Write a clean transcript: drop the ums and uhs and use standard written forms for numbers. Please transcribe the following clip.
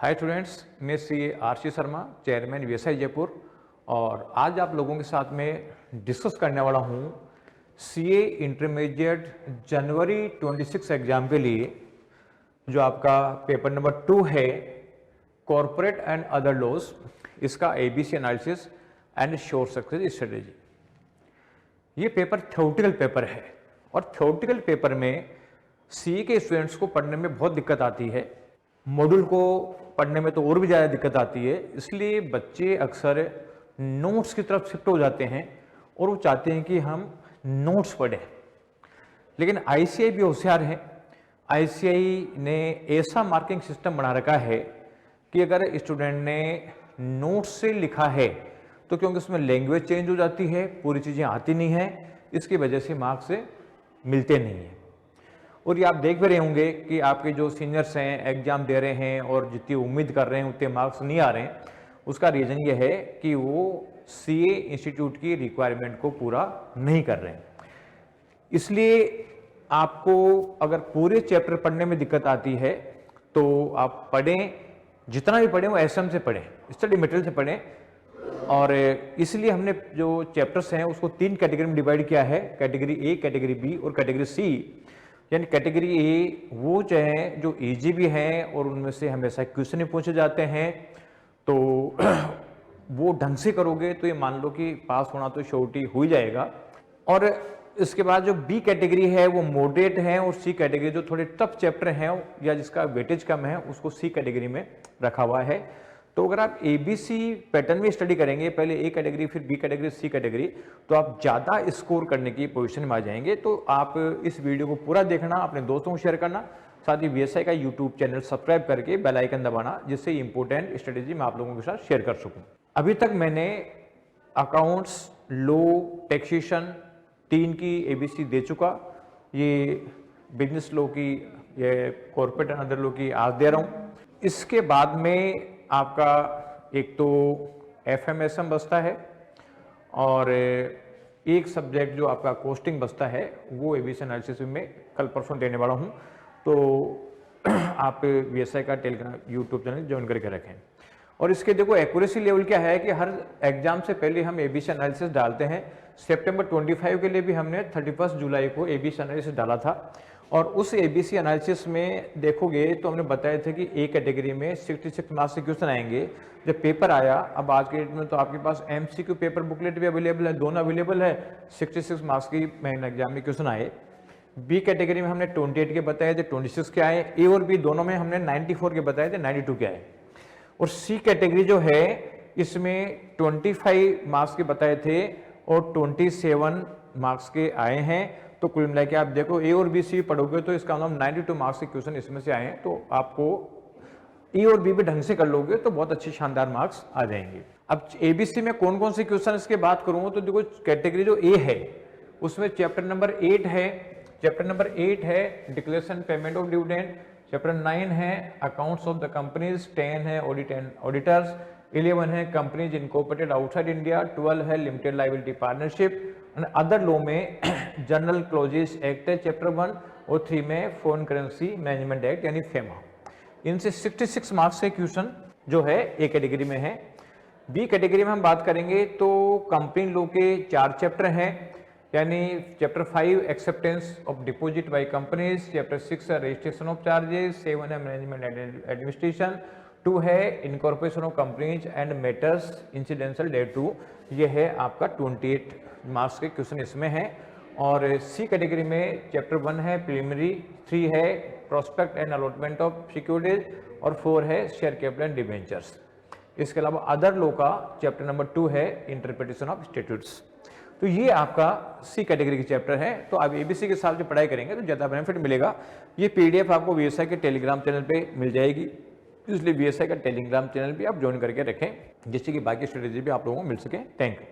हाय students, मैं C RC Sharma, chairman VSI Jaipur. और आज आप लोगों के साथ में डिस्कस करने वाला हूँ सीए इंटरमीडिएट जनवरी 26 एग्जाम के लिए जो आपका पेपर नंबर 2 है, कॉरपोरेट एंड अदर लॉज, इसका ABC analysis and sure success strategy. ये पेपर थ्योरेटिकल पेपर है और थ्योरेटिकल पेपर में सीए के स्टूडेंट्स को पढ़ने में बहुत दिक्कत आती है। मॉड्यूल को पढ़ने में तो और भी ज़्यादा दिक्कत आती है, इसलिए बच्चे अक्सर नोट्स की तरफ शिफ्ट हो जाते हैं और वो चाहते हैं कि हम नोट्स पढ़ें। लेकिन आईसीआई भी होशियार है। आईसीआई ने ऐसा मार्किंग सिस्टम बना रखा है कि अगर स्टूडेंट ने नोट्स से लिखा है तो क्योंकि उसमें लैंग्वेज चेंज हो जाती है, पूरी चीज़ें आती नहीं है, इसकी वजह से मार्क्स मिलते नहीं हैं। और ये आप देख भी रहे होंगे कि आपके जो सीनियर्स हैं एग्जाम दे रहे हैं और जितनी उम्मीद कर रहे हैं उतने मार्क्स नहीं आ रहे हैं। उसका रीज़न ये है कि वो सीए इंस्टीट्यूट की रिक्वायरमेंट को पूरा नहीं कर रहे हैं। इसलिए आपको अगर पूरे चैप्टर पढ़ने में दिक्कत आती है तो आप पढ़ें, जितना भी पढ़ें वो एसएम से पढ़ें, स्टडी मटेरियल से पढ़ें। और इसलिए हमने जो चैप्टर्स हैं उसको 3 कैटेगरी में डिवाइड किया है, कैटेगरी ए, कैटेगरी बी और कैटेगरी सी। यानी कैटेगरी ए वो चाहे जो इजी भी हैं और उनमें से हमेशा क्वेश्चन ही पूछे जाते हैं, तो वो ढंग से करोगे तो ये मान लो कि पास होना तो श्योरिटी हो ही जाएगा। और इसके बाद जो बी कैटेगरी है वो मॉडरेट है और सी कैटेगरी जो थोड़े टफ चैप्टर हैं या जिसका वेटेज कम है उसको सी कैटेगरी में रखा हुआ है। तो अगर आप एबीसी पैटर्न में स्टडी करेंगे, पहले ए कैटेगरी फिर बी कैटेगरी सी कैटेगरी, तो आप ज़्यादा स्कोर करने की पोजीशन में आ जाएंगे। तो आप इस वीडियो को पूरा देखना, अपने दोस्तों को शेयर करना, साथ ही वीएसआई का यूट्यूब चैनल सब्सक्राइब करके बेल आइकन दबाना, जिससे इंपॉर्टेंट स्ट्रेटेजी मैं आप लोगों के साथ शेयर कर सकूँ। अभी तक मैंने अकाउंट्स, लॉ, टैक्सेशन 3 की एबीसी दे चुका। ये बिजनेस लॉ की, ये कॉर्पोरेट एंड अदर लॉ की आज दे रहा हूँ। इसके बाद में आपका एक तो एफएमएसएम बचता है और एक सब्जेक्ट जो आपका कोस्टिंग बचता है वो एबीसी एनालिसिस में कल परसों देने वाला हूँ। तो आप वीएसआई का टेलीग्राम यूट्यूब चैनल ज्वाइन करके रखें। और इसके देखो एक्यूरेसी लेवल क्या है कि हर एग्जाम से पहले हम एबीसी एनालिसिस डालते हैं। सितंबर 25 के लिए भी हमने 31 जुलाई को एबीसी एनालिसिस डाला था। और उस एबीसी एनालिसिस में देखोगे तो हमने बताया था कि ए कैटेगरी में 66 मार्क्स के क्वेश्चन आएंगे। जब पेपर आया, अब आज के डेट में तो आपके पास एमसीक्यू पेपर बुकलेट भी अवेलेबल है, दोनों अवेलेबल है। 66 मार्क्स की मेन एग्जाम में क्वेश्चन आए। बी कैटेगरी में हमने 28 के बताए थे, 26 के आए। ए और बी दोनों में हमने 94 के बताए थे, 92 के आए। और सी कैटेगरी जो है इसमें 25 मार्क्स के बताए थे और 27 मार्क्स के आए हैं। तो कुल मिला के आप देखो ए और बी सी पढ़ोगे तो इसका मतलब 92 मार्क्स के क्वेश्चन इसमें से आए हैं। तो आपको ए और बी भी ढंग से कर लोगे तो बहुत अच्छे शानदार मार्क्स आ जाएंगे। अब एबीसी में कौन कौन से क्वेश्चन इसके बात करूँ तो देखो, कैटेगरी जो ए है उसमें चैप्टर नंबर 8 है। चैप्टर नंबर 8 है declaration payment of dividend. Chapter 9 है अकाउंट्स ऑफ द कंपनीज। 10 है ऑडिट एंड ऑडिटर्स। 11 है कंपनीज इनकॉर्पोरेटेड आउटसाइड इंडिया। 12 है limited liability partnership and other law में जनरल क्लॉजेस एक्ट है चैप्टर 1 और 3 में फॉरेन करेंसी मैनेजमेंट एक्ट यानी फेमा। इनसे 66 मार्क्स के क्वेश्चन जो है ए कैटेगरी में है। बी कैटेगरी में हम बात करेंगे तो कंपनी लॉ के 4 चैप्टर हैं, यानी chapter 5 acceptance of deposit by companies. Chapter 6 है रजिस्ट्रेशन ऑफ चार्जेस। 7 है मैनेजमेंट एडमिनिस्ट्रेशन। 2 है incorporation of companies and matters incidental thereto. ये है आपका 28 मार्क्स के क्वेश्चन इसमें है। और सी कैटेगरी में चैप्टर 1 है प्रिलिमिनरी। 3 है prospect and allotment of securities और 4 है शेयर कैपिटल एंड डिबेंचर्स। इसके अलावा अदर लॉ का चैप्टर नंबर 2 है इंटरप्रिटेशन ऑफ स्टैट्यूट्स। तो ये आपका सी कैटेगरी के चैप्टर है। तो आप एबीसी के हिसाब से पढ़ाई करेंगे तो ज़्यादा बेनिफिट मिलेगा। ये पीडीएफ आपको वीएसआई के टेलीग्राम चैनल पे मिल जाएगी, इसलिए वीएसआई का टेलीग्राम चैनल भी आप ज्वाइन करके रखें, जिससे कि बाकी स्ट्रेटेजी भी आप लोगों को मिल सके। Thank you.